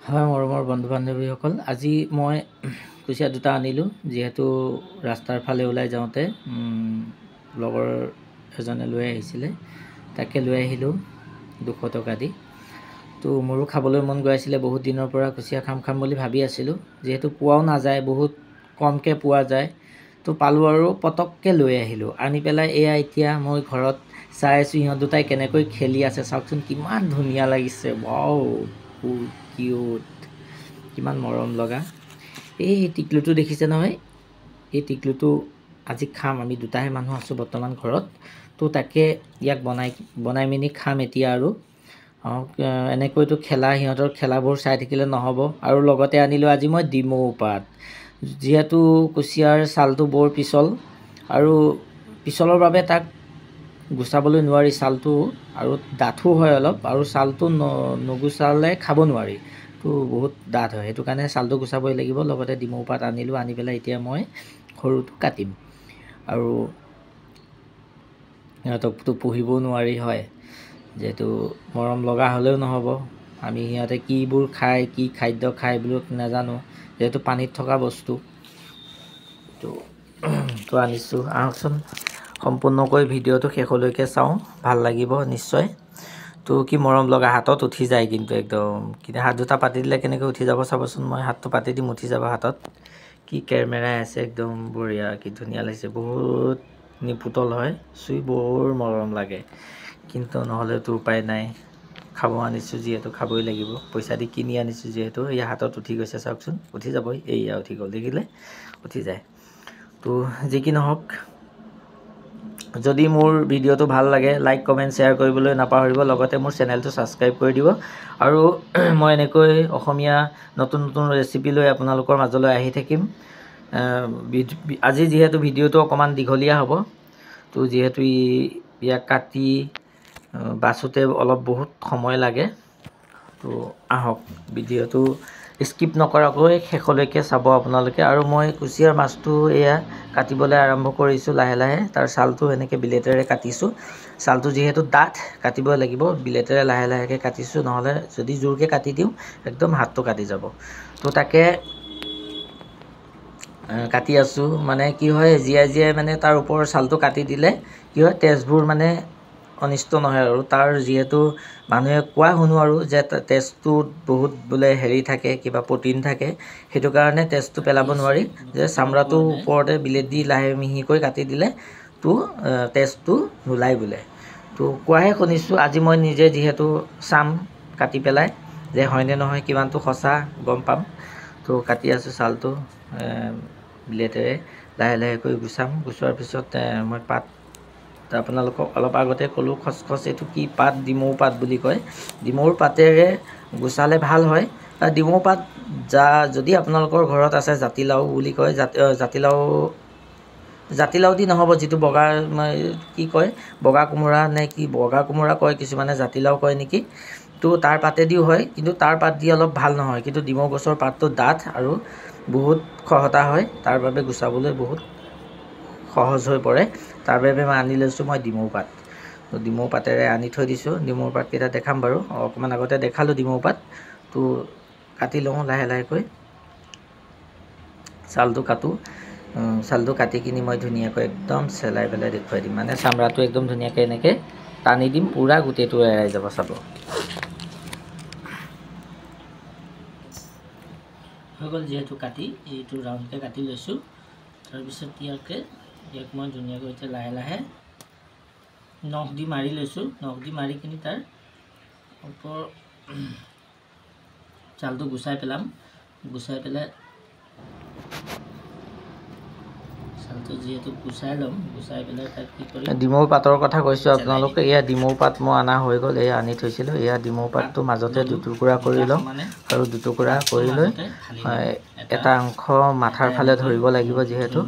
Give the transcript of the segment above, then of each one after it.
হয় মৰমৰ বন্ধু বান্ধৱীসকল, আজি মই কুচিয়া দুটা আনিলোঁ। যিহেতু ৰাস্তাৰ ফালে ওলাই যাওঁতে লগৰ এজনে লৈ আহিছিলে, তাকে লৈ আহিলোঁ 200 টকা দি। তো মোৰো খাবলৈ মন গৈ আছিলে, বহুত দিনৰ পৰা কুচিয়া খাম বুলি ভাবি আছিলোঁ। যিহেতু পোৱাও নাযায়, বহুত কমকৈ পোৱা যায়, তো পালোঁ আৰু পটককৈ লৈ আহিলোঁ। আনি পেলাই এয়া এতিয়া মই ঘৰত চাই আছোঁ সিহঁত দুটাই কেনেকৈ খেলি আছে। চাওকচোন কিমান ধুনীয়া লাগিছে, ৱাও কিউট, কিমান মৰম লগা। এই টিকলুটো দেখিছে নহয়, এই টিকলুটো আজি খাম। আমি দুটাহে মানুহ আছোঁ বৰ্তমান ঘৰত, তো তাকে ইয়াক বনাই মেলি খাম এতিয়া। আৰু এনেকৈতো সিহঁতৰ খেলাবোৰ চাই থাকিলে নহ'ব। আৰু লগতে আনিলোঁ আজি মই ডিমৌ পাত। যিহেতু কুচিয়াৰ ছালটো বৰ পিছল, আৰু পিছলৰ বাবে তাক গুচাবলৈ নোৱাৰি ছালটো, আৰু ডাঠো হয় অলপ, আৰু ছালটো নুগুচালে খাব নোৱাৰি, তো বহুত ডাঠ হয়। সেইটো কাৰণে ছালটো গুচাবই লাগিব। লগতে ডিমৌ পাত আনিলোঁ, আনি পেলাই এতিয়া মই সৰুটো কাটিম। আৰু সিহঁতকতো পুহিবও নোৱাৰি, হয়, যিহেতু মৰম লগা হ'লেও নহ'ব। আমি সিহঁতে কিবোৰ খায়, কি খাদ্য খায় এইবোৰ নাজানো, যিহেতু পানীত থকা বস্তু। তো আনিছোঁ, আহকচোন সম্পূৰ্ণকৈ ভিডিঅ'টো শেষলৈকে চাওঁ, ভাল লাগিব নিশ্চয়। তো কি মৰম লগা, হাতত উঠি যায় কিন্তু একদম। কিন্তু হাত দুটা পাতি দিলে কেনেকৈ উঠি যাব চাবচোন। মই হাতটো পাতি দিম, উঠি যাব হাতত। কি কেৰমেৰাই আছে, একদম বঢ়িয়া, কি ধুনীয়া লাগিছে। বহুত নিপুতল হয়, চুই বৰ মৰম লাগে, কিন্তু নহ'লেতো উপায় নাই। খাব আনিছোঁ যিহেতু খাবই লাগিব, পইচা দি কিনি আনিছোঁ যিহেতু। এই হাতত উঠি গৈছে, চাওকচোন, উঠি যাবই, এইয়া উঠি গ'ল, দেখিলে উঠি যায়। তো যি কি নহওক, যদি মোৰ ভিডিঅ'টো ভাল লাগে লাইক কমেণ্ট শ্বেয়াৰ কৰিবলৈ নাপাহৰিব। লগতে মোৰ চেনেলটো ছাবস্ক্ৰাইব কৰি দিব। আৰু মই এনেকৈ অসমীয়া নতুন ৰেচিপি লৈ আপোনালোকৰ মাজলৈ আহি থাকিম। আজি যিহেতু ভিডিঅ'টো অকণমান দীঘলীয়া হ'ব, তো যিহেতু ইয়াক কাটি বাছোঁতে অলপ বহুত সময় লাগে, তো আহক ভিডিঅ'টো স্কিপ নকৰাকৈ শেষলৈকে চাব আপোনালোকে। আৰু মই কুচিয়াৰ মাছটো এয়া কাটিবলৈ আৰম্ভ কৰিছোঁ লাহে লাহে। তাৰ ছালটো এনেকৈ বিলেটেৰে কাটিছোঁ। ছালটো যিহেতু ডাঠ, কাটিবই লাগিব, বিলেটেৰে লাহে লাহেকৈ কাটিছোঁ। নহ'লে যদি জোৰকৈ কাটি দিওঁ একদম হাতটো কাটি যাব। তো তাকে কাটি আছোঁ। মানে কি হয়, জীয়াই মানে তাৰ ওপৰৰ ছালটো কাটি দিলে কি হয়, তেজবোৰ মানে অনিষ্ট নহয়। আৰু তাৰ যিহেতু মানুহে কোৱা শুনো আৰু যে তেজটোত বহুত বোলে হেৰি থাকে, কিবা প্ৰ'টিন থাকে, সেইটো কাৰণে তেজটো পেলাব নোৱাৰি, যে চামৰাটোৰ ওপৰতে বিলেট দি লাহে মিহিকৈ কাটি দিলে তো তেজটো নোলায় বোলে। তো কোৱাহে শুনিছোঁ, আজি মই নিজে যিহেতু চাম কাটি পেলাই, যে হয়নে নহয়, কিমানটো সঁচা গম পাম। তো কাটি আছোঁ ছালটো ব্লেডেৰে লাহে লাহেকৈ গুচোৱাৰ পিছত মই পাত, আপোনালোকক অলপ আগতে ক'লোঁ খচখচ, এইটো কি পাত, ডিমৌ পাত বুলি কয়। ডিমৌৰ পাতেৰে গুচালে ভাল হয়। ডিমৌ পাত যদি আপোনালোকৰ ঘৰত আছে, জাতিলাও বুলি কয়, জাতিলাও দি নহ'ব, যিটো বগা কি কয়, বগা কোমোৰা নে কি, বগা কোমোৰা কয় কিছুমানে, জাতিলাও কয় নেকি। তো তাৰ পাতেদিও হয়, কিন্তু তাৰ পাত দি অলপ ভাল নহয়। কিন্তু ডিমৌ গছৰ পাতটো ডাঠ আৰু বহুত খহটা হয়, তাৰ বাবে গুচাবলৈ বহুত সহজ হৈ পৰে। তাৰ বাবে মই আনি লৈছোঁ ডিমৌ পাত। তো ডিমৌ পাতেৰে আনি থৈ দিছোঁ। ডিমৌ পাতকেইটা দেখাম বাৰু, অকণমান আগতে দেখালোঁ ডিমৌ পাত। তো কাটি লওঁ লাহে লাহেকৈ, ছালটো কাটোঁ। ছালটো কাটি কিনি মই ধুনীয়াকৈ একদম চেলাই পেলাই দেখুৱাই দিম। মানে চামৰাটো একদম ধুনীয়াকৈ এনেকৈ টানি দিম, পূৰা গোটেইটো এৰাই যাব, চাব। হৈ গ'ল যিহেতু কাটি, এইটো ৰাউণ্ডকৈ কাটি লৈছোঁ। তাৰপিছত ইয়াক মই ধুনীয়াকৈ এতিয়া লাহে লাহে নখ দি মাৰি লৈছোঁ। নখ দি মাৰি কিনি তাৰ ওপৰ ছালটো গুচাই পেলাম। গুচাই পেলাই ছালটো যিহেতু গুচাই ল'ম, গুচাই পেলাই তাক কি কৰিম, ডিমৌ পাতৰ কথা কৈছোঁ আপোনালোকে। এয়া ডিমৌ পাত মই অনা হৈ গ'ল, এয়া আনি থৈছিলোঁ। এয়া ডিমৌ পাতটো মাজতে দুটুকুৰা কৰি লওঁ, আৰু দুটুকুৰা কৰি লৈ এটা অংশ মাথাৰ ফালে ধৰিব লাগিব, যিহেতু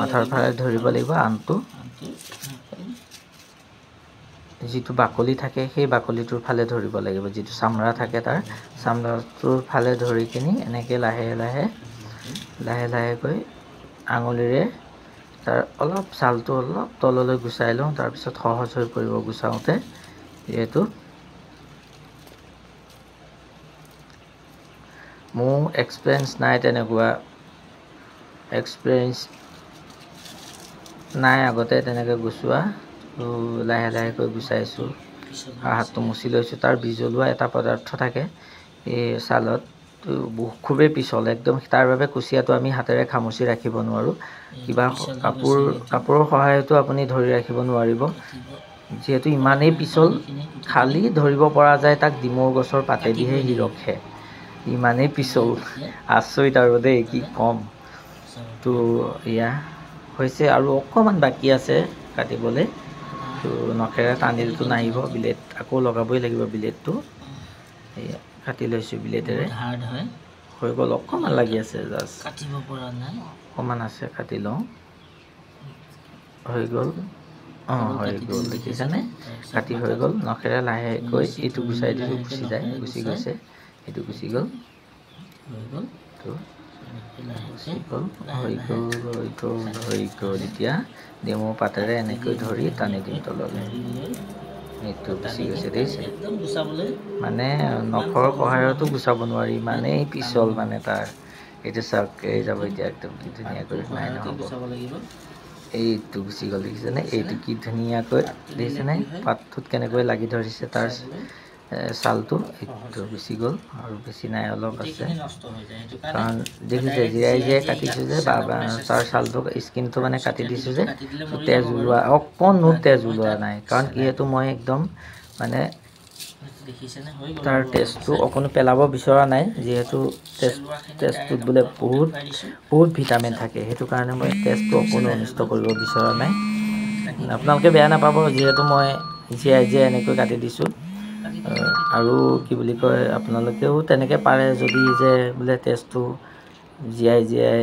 মাথাৰ ফালে ধৰিব লাগিব। আনটো যিটো বাকলি থাকে, সেই বাকলিটোৰ ফালে ধৰিব লাগিব, যিটো চামৰা থাকে তাৰ চামৰাটোৰ ফালে ধৰি কিনি এনেকৈ লাহে লাহেকৈ আঙুলিৰে তাৰ অলপ ছালটো অলপ তললৈ গুচাই লওঁ। তাৰপিছত সহজ হৈ পৰিব গুচাওঁতে, যিহেতু মোৰ এক্সপিৰিয়েঞ্চ নাই, তেনেকুৱা এক্সপিৰিয়েঞ্চ নাই আগতে তেনেকৈ গুচোৱা। তো লাহে লাহেকৈ গুচাইছোঁ আৰু হাতটো মুচি লৈছোঁ। তাৰ বীজ ওলোৱা এটা পদাৰ্থ থাকে এই ছালত, খুবেই পিছল একদম। তাৰ বাবে কুচিয়াটো আমি হাতেৰে খামুচি ৰাখিব নোৱাৰোঁ, কিবা কাপোৰৰ সহায়তো আপুনি ধৰি ৰাখিব নোৱাৰিব, যিহেতু ইমানেই পিছল। খালি ধৰিব পৰা যায় তাক ডিমৌ গছৰ পাতেদিহে সি ৰখে, ইমানেই পিছল। আচৰিত আৰু দেই, কি ক'ম। তো এয়া হৈছে আৰু অকণমান বাকী আছে কাটিবলৈ। তো নখেৰে টানিলেতো নাহিব, ব্লেড আকৌ লগাবই লাগিব ব্লেডটো। এয়া কাটি লৈছোঁ ব্লেডেৰে, হৈ গ'ল। অকণমান লাগি আছে, জাষ্ট কাটিব পৰা নাই, অকণমান আছে, কাটি লওঁ। হৈ গ'ল, অঁ হৈ গ'ল, দেখিছেনে? কাটি হৈ গ'ল। নখেৰে লাহেকৈ এইটো গুচাই দিছোঁ, গুচি যায়, গুচি গৈছে, এইটো গুচি গ'ল, হৈ গ'ল। তো গুচি গ'ল, হৈ গ'ল, হৈ গ'ল, হৈ গ'ল। এতিয়া নেমু পাতেৰে এনেকৈ ধৰি টানি দিম তললৈ, এইটো গুচি গৈছে, দেখিছে? মানে নখৰ সহায়তো গুচাব নোৱাৰি, ইমানেই পিছল মানে তাৰ। এইটো চাওক, এই যাব এতিয়া একদম কি ধুনীয়াকৈ, নাই নহ'ব। এইটো গুচি গ'ল, দেখিছেনে? এইটো কি ধুনীয়াকৈ, দেখিছেনে পাতটোত কেনেকৈ লাগি ধৰিছে তাৰ ছালটো। এইটো গুচি গ'ল আৰু বেছি নাই, অলপ আছে। কাৰণ দেখিছে জিৰাই জিৰাই কাটিছোঁ যে, তাৰ ছালটো, স্কিনটো মানে কাটি দিছোঁ যে, তেজ ওলোৱা, অকণো তেজ ওলোৱা নাই। কাৰণ যিহেতু মই একদম মানে তাৰ তেজটো অকণো পেলাব বিচৰা নাই, যিহেতু তেজটোত বোলে বহুত ভিটামিন থাকে, সেইটো কাৰণে মই তেজটো অকণো অনিষ্ট কৰিব বিচৰা নাই। আপোনালোকে বেয়া নাপাব, যিহেতু মই জীয়াই জীয়াই এনেকৈ কাটি দিছোঁ। আৰু কি বুলি কয়, আপোনালোকেও তেনেকৈ পাৰে যদি, যে বোলে তেজটো জীয়াই জীয়াই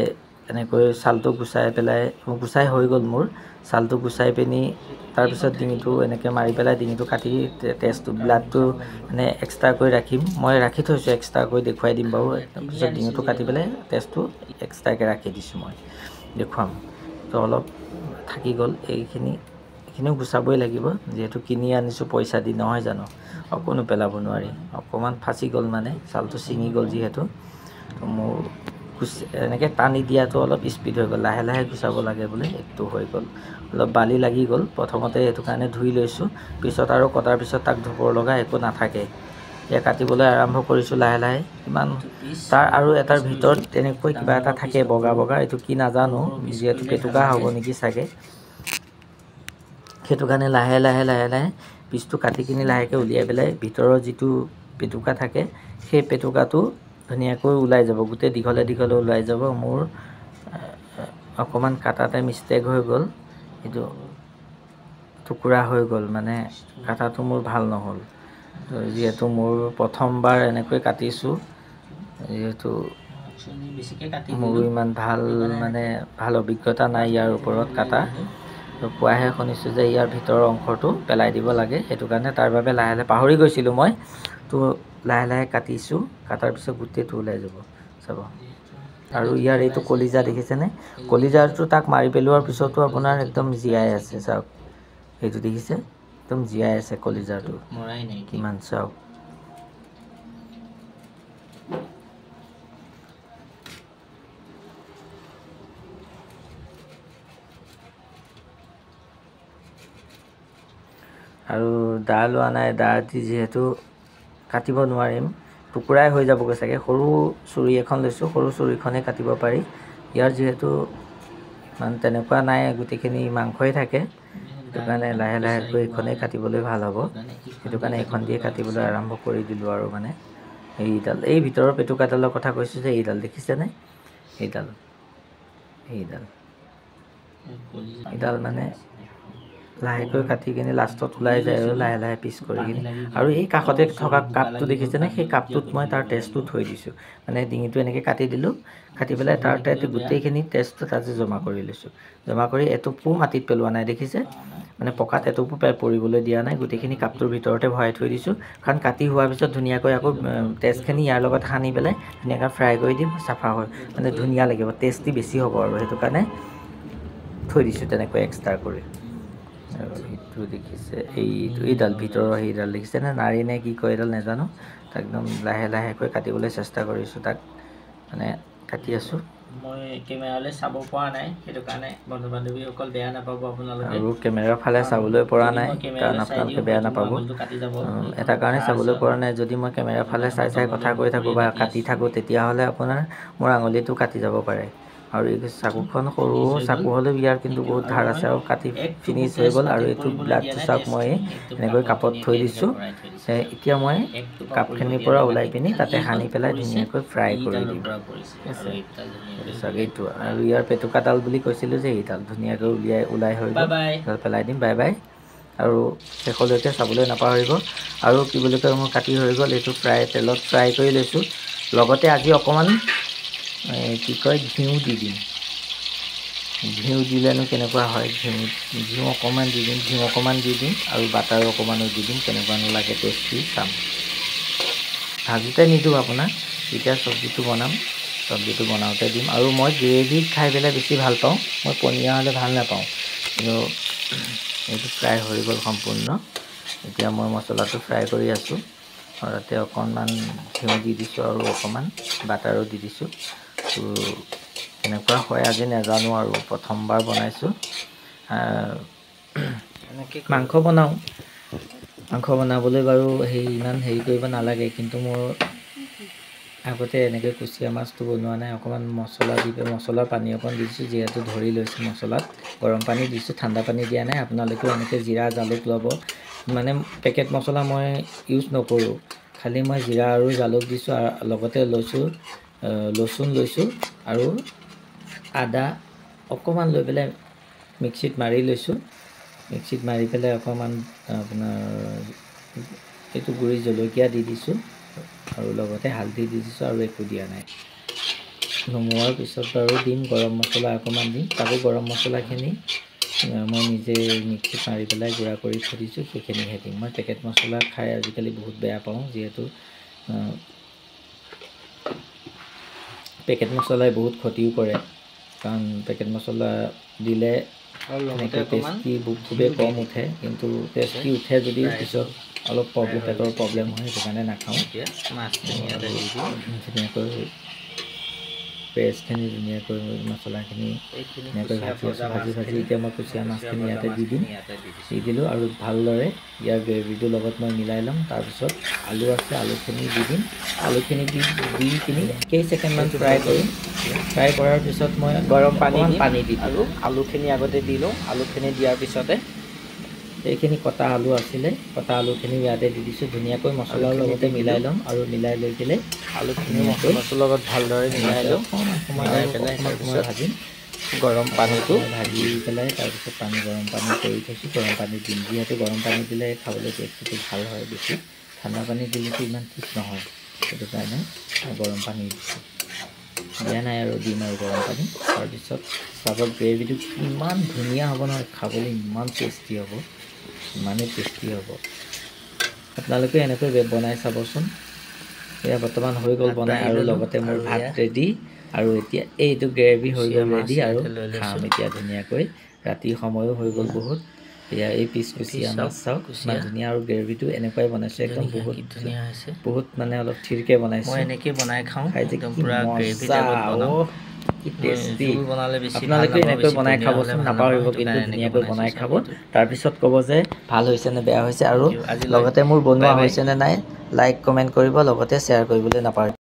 এনেকৈ ছালটো গুচাই পেলাই, গুচাই হৈ গ'ল মোৰ ছালটো, গুচাই পিনি তাৰপিছত ডিঙিটো এনেকৈ মাৰি পেলাই ডিঙিটো কাটি তেজটো, ব্লাডটো মানে এক্সট্ৰাকৈ ৰাখিম। মই ৰাখি থৈছোঁ এক্সট্ৰাকৈ, দেখুৱাই দিম বাৰু। তাৰপিছত ডিঙিটো কাটি পেলাই তেজটো এক্সট্ৰাকৈ ৰাখি দিছোঁ, মই দেখুৱাম। তো অলপ থাকি গ'ল, এইখিনিও গুচাবই লাগিব, যিহেতু কিনি আনিছোঁ পইচা দি, নহয় জানো? অকণো পেলাব নোৱাৰি। অকণমান ফাঁচি গ'ল মানে, ছালটো ছিঙি গ'ল যিহেতু। তো মোৰ এনেকৈ টানি দিয়াটো অলপ স্পীড হৈ গ'ল, লাহে লাহে গুচাব লাগে বোলে, এইটো হৈ গ'ল। অলপ বালি লাগি গ'ল প্ৰথমতে, সেইটো কাৰণে ধুই লৈছোঁ। পিছত আৰু কটাৰ পিছত তাক ধুবৰ লগা একো নাথাকে। এতিয়া কাটিবলৈ আৰম্ভ কৰিছোঁ লাহে লাহে। ইমান তাৰ আৰু এটাৰ ভিতৰত তেনেকৈ কিবা এটা থাকে বগা বগা, এইটো কি নাজানো, যিহেতু পেটুকা হ'ব নেকি চাগে। সেইটো কাৰণে লাহে লাহে লাহে লাহে পিচটো কাটি কিনি লাহেকৈ উলিয়াই পেলাই, ভিতৰৰ যিটো পেটুকা থাকে সেই পেটুকাটো ধুনীয়াকৈ ওলাই যাব, গোটেই দীঘলে দীঘলে ওলাই যাব। মোৰ অকণমান কাটাতে মিষ্টেক হৈ গ'ল, এইটো টুকুৰা হৈ গ'ল, মানে কাটাটো মোৰ ভাল নহ'ল। যিহেতু মোৰ প্ৰথমবাৰ এনেকৈ কাটিছোঁ, যিহেতু মোৰো ইমান ভাল অভিজ্ঞতা নাই ইয়াৰ ওপৰত কাটা। তো কোৱাহে শুনিছোঁ যে ইয়াৰ ভিতৰৰ অংশটো পেলাই দিব লাগে, সেইটো কাৰণে তাৰ বাবে লাহে লাহে পাহৰি গৈছিলোঁ মই। তো লাহে লাহে কাটিছোঁ, কাটাৰ পিছত গোটেইটো ওলাই যাব, চাব। আৰু ইয়াৰ এইটো কলিজা দেখিছেনে? কলিজাটো তাক মাৰি পেলোৱাৰ পিছতো আপোনাৰ একদম জীয়াই আছে, চাওক। এইটো দেখিছে, একদম জীয়াই আছে কলিজাটো, কিমান, চাওক। আৰু দা লোৱা নাই, দা দি যিহেতু কাটিব নোৱাৰিম, টুকুৰাই হৈ যাবগৈ চাগে। সৰু চুৰি এখন লৈছোঁ, সৰু চুৰিখনে কাটিব পাৰি। ইয়াৰ যিহেতু ইমান তেনেকুৱা নাই, গোটেইখিনি মাংসই থাকে, সেইটো কাৰণে লাহে লাহেকৈ এইখনেই কাটিবলৈ ভাল হ'ব। সেইটো কাৰণে এইখন দিয়ে কাটিবলৈ আৰম্ভ কৰি দিলোঁ আৰু। মানে এইডাল, এই ভিতৰৰ পেটুকাডালৰ কথা কৈছোঁ যে, এইডাল দেখিছেনে? এইডাল মানে লাহেকৈ কাটি কিনি লাষ্টত ওলাই যায় আৰু, লাহে লাহে পিচ কৰি কিনি। আৰু এই কাষতে থকা কাপটো দেখিছেনে? সেই কাপটোত মই তাৰ তেজটো থৈ দিছোঁ, মানে ডিঙিটো এনেকৈ কাটি দিলোঁ, কাটি পেলাই তাৰ গোটেইখিনি তেজটো তাতে জমা কৰি লৈছোঁ। জমা কৰি এটোপো মাটিত পেলোৱা নাই, দেখিছে? মানে পকাত এটোপো পৰিবলৈ দিয়া নাই, গোটেইখিনি কাপটোৰ ভিতৰতে ভৰাই থৈ দিছোঁ। কাৰণ কাটি হোৱাৰ পিছত ধুনীয়াকৈ আকৌ তেজখিনি ইয়াৰ লগত সানি পেলাই ধুনীয়াকৈ ফ্ৰাই কৰি দিম, চাফা হয়, মানে ধুনীয়া লাগিব, টেষ্টি বেছি হ'ব আৰু। সেইটো কাৰণে থৈ দিছোঁ তেনেকৈ এক্সট্ৰা কৰি। এইটো দেখিছে, এইডাল ভিতৰৰ সেইডাল দেখিছে নে, নাৰী নে কি কয় এইডাল নাজানো। তাক একদম লাহে লাহেকৈ কাটিবলৈ চেষ্টা কৰিছোঁ, তাক মানে কাটি আছোঁ। মই কেমেৰালৈ চাব পৰা নাই, সেইটো কাৰণে বন্ধু বান্ধৱীসকল বেয়া নাপাব আপোনালোকে। আৰু কেমেৰাৰ ফালে চাবলৈ পৰা নাই কাৰণ আপোনালোকে বেয়া নাপাব। এটা কাৰণে চাবলৈ পৰা নাই, যদি মই কেমেৰাৰ ফালে চাই চাই কথা কৈ থাকোঁ বা কাটি থাকোঁ তেতিয়াহ'লে আপোনাৰ মোৰ আঙুলিটো কাটি যাব পাৰে। আৰু এই চাকুখন সৰু চাকু হ'লেও ইয়াৰ কিন্তু বহুত ধাৰ আছে, আৰু কাটি ফিনিছ হৈ গ'ল। আৰু এইটো ব্লাডটো চাওক, মই এনেকৈ কাপত থৈ দিছোঁ। এতিয়া মই কাপখিনিৰ পৰা ওলাই পিনি তাতে সানি পেলাই ধুনীয়াকৈ ফ্ৰাই কৰি দিম। চাওক এইটো, আৰু ইয়াৰ পেটুকাডাল বুলি কৈছিলোঁ যে এইডাল ধুনীয়াকৈ ওলাই হৈ গ'ল, পেলাই দিম। Bye bye. আৰু শেষলৈকে চাবলৈ নাপাহৰিব। আৰু কি বুলি কয়, মোৰ কাটি হৈ গ'ল, এইটো তেলত ফ্ৰাই কৰি লৈছোঁ। লগতে আজি অকণমান কি কয় ঘিউ দি দিম। ঘিউ দিলেনো কেনেকুৱা হয়, ঘিউ অকণমান দি দিম, আৰু বাটাৰ অকণমানো দি দিম। কেনেকুৱানো লাগে টেষ্টি চাম। ভাজোতে নিদিওঁ আপোনাৰ, যেতিয়া চব্জিটো বনাম, চব্জিটো বনাওঁতে দিম। আৰু মই গ্ৰেভি খাই পেলাই বেছি ভাল পাওঁ, মই পনীয়া হ'লে ভাল নাপাওঁ। কিন্তু এইটো ফ্ৰাই হৈ গ'ল সম্পূৰ্ণ। এতিয়া মই মছলাটো ফ্ৰাই কৰি আছোঁ, আৰু তাতে অকণমান ঘিউ দি দিছোঁ আৰু অকণমান বাটাৰো দি দিছোঁ। তো কেনেকুৱা হয় আজি নাজানো, আৰু প্ৰথমবাৰ বনাইছোঁ। মাংস বনাবলৈ বাৰু ইমান হেৰি কৰিব নালাগে, কিন্তু মোৰ আগতে এনেকৈ কুচিয়া মাছটো বনোৱা নাই। অকণমান মছলা দি মছলাৰ পানী অকণ দিছোঁ, যিহেতু ধৰি লৈছোঁ মছলাত। গৰম পানী দিছোঁ, ঠাণ্ডা পানী দিয়া নাই। আপোনালোকেও এনেকৈ জিৰা জালুক ল'ব। মানে পেকেট মছলা মই ইউজ নকৰোঁ, খালি মই জিৰা আৰু জালুক দিছোঁ। আৰু লগতে লচুন লৈছোঁ, আৰু আদা অকণমান লৈ পেলাই মিক্সিত মাৰি লৈছোঁ। মিক্সিত মাৰি পেলাই অকণমান আপোনাৰ এইটো গুড়ি জলকীয়া দি দিছোঁ, আৰু লগতে হালধি দি দিছোঁ, আৰু একো দিয়া নাই। নমোৱাৰ পিছত বাৰু দিম গৰম মছলা অকণমান দিম। তাকো গৰম মছলাখিনি মই নিজে মিক্সিত মাৰি পেলাই গুড়া কৰি থৈ দিছোঁ, সেইখিনিহে দিম। মই পেকেট মছলা খাই আজিকালি বহুত বেয়া পাওঁ, যিহেতু পেকেট মছলাই বহুত ক্ষতিও কৰে। কাৰণ পেকেট মছলা দিলে এনেকৈ টেষ্টি খুবেই কম উঠে, কিন্তু টেষ্টি উঠে যদি পিছত অলপ পেটৰ প্ৰব্লেম হয়, সেইটো কাৰণে নাখাওঁ। ধুনীয়াকৈ পেষ্টখিনি ধুনীয়াকৈ মছলাখিনি ধুনীয়াকৈ ভাজি এতিয়া মই কুচিয়া মাছখিনি ইয়াতে দি দিলোঁ, আৰু ভালদৰে ইয়াৰ গ্ৰেভিটোৰ লগত মই মিলাই ল'ম। তাৰপিছত আলু আছে, আলুখিনি দি দিম। আলুখিনি দি পিনি কেইছেকেণ্ডমান ফ্ৰাই কৰিম। ফ্ৰাই কৰাৰ পিছত মই গৰম পানী দি দিলোঁ। আলুখিনি আগতে দি লওঁ। আলুখিনি দিয়াৰ পিছতে এইখিনি কটা আলু আছিলে, কটা আলুখিনি ইয়াতে দি দিছোঁ। ধুনীয়াকৈ মছলাৰ লগতে মিলাই ল'ম, আৰু মিলাই লৈ পেলাই আলুখিনি মছলাটোৰ লগত ভালদৰে মিলাই লওঁ। মিলাই পেলাই তাৰপিছত ভাজিম। গৰম পানীটো ভাজি পেলাই তাৰপিছত গৰম পানী কৰি থৈছোঁ। গৰম পানী দিম, যিহেতু গৰম পানী দিলে খাবলৈ টেষ্টিটো ভাল হয় বেছি। ঠাণ্ডা পানী দিলেতো ইমান ঠিক নহয়, সেইটো কাৰণে গৰম পানী দিছোঁ। দিয়া নাই আৰু দিম আৰু গৰম পানী। তাৰপিছত চাহৰ গ্ৰেভিটো ইমান ধুনীয়া হ'ব নহয়, খাবলৈ ইমান টেষ্টি হ'ব, ইমানেই টেষ্টি হ'ব। আপোনালোকে এনেকৈ বনাই চাবচোন। এয়া বৰ্তমান হৈ গ'ল বনাই, আৰু লগতে মোৰ ভাত ৰেডি। আৰু এতিয়া এইটো গ্ৰেভি হৈ গ'ল ৰেডি, আৰু খাম এতিয়া ধুনীয়াকৈ। ৰাতিৰ সময়ো হৈ গ'ল বহুত। এয়া এই পিচ কুচিয়া মাছ চাওক ইমান ধুনীয়া, আৰু গ্ৰেভিটো এনেকুৱাই বনাইছোঁ, একদম বহুত ধুনীয়া হৈছে। বহুত মানে অলপ থিৰকৈ বনাইছোঁ। মই এনেকৈ বনাই খাওঁ, একদম পুৰা গ্ৰেভি টাইপত বনাওঁ। কি টেষ্টি বনালে বেছি আপোনালোকে এনেকৈ বনাই খাবচোন, নাপাহৰিব কিন্তু ধুনীয়াকৈ বনাই খাব। তাৰপিছত ক'ব যে ভাল হৈছে নে বেয়া হৈছে, আৰু লগতে মোৰ বনোৱা হৈছে নে নাই লাইক কমেণ্ট কৰিব, লগতে শ্বেয়াৰ কৰিবলৈ নাপাহৰিব।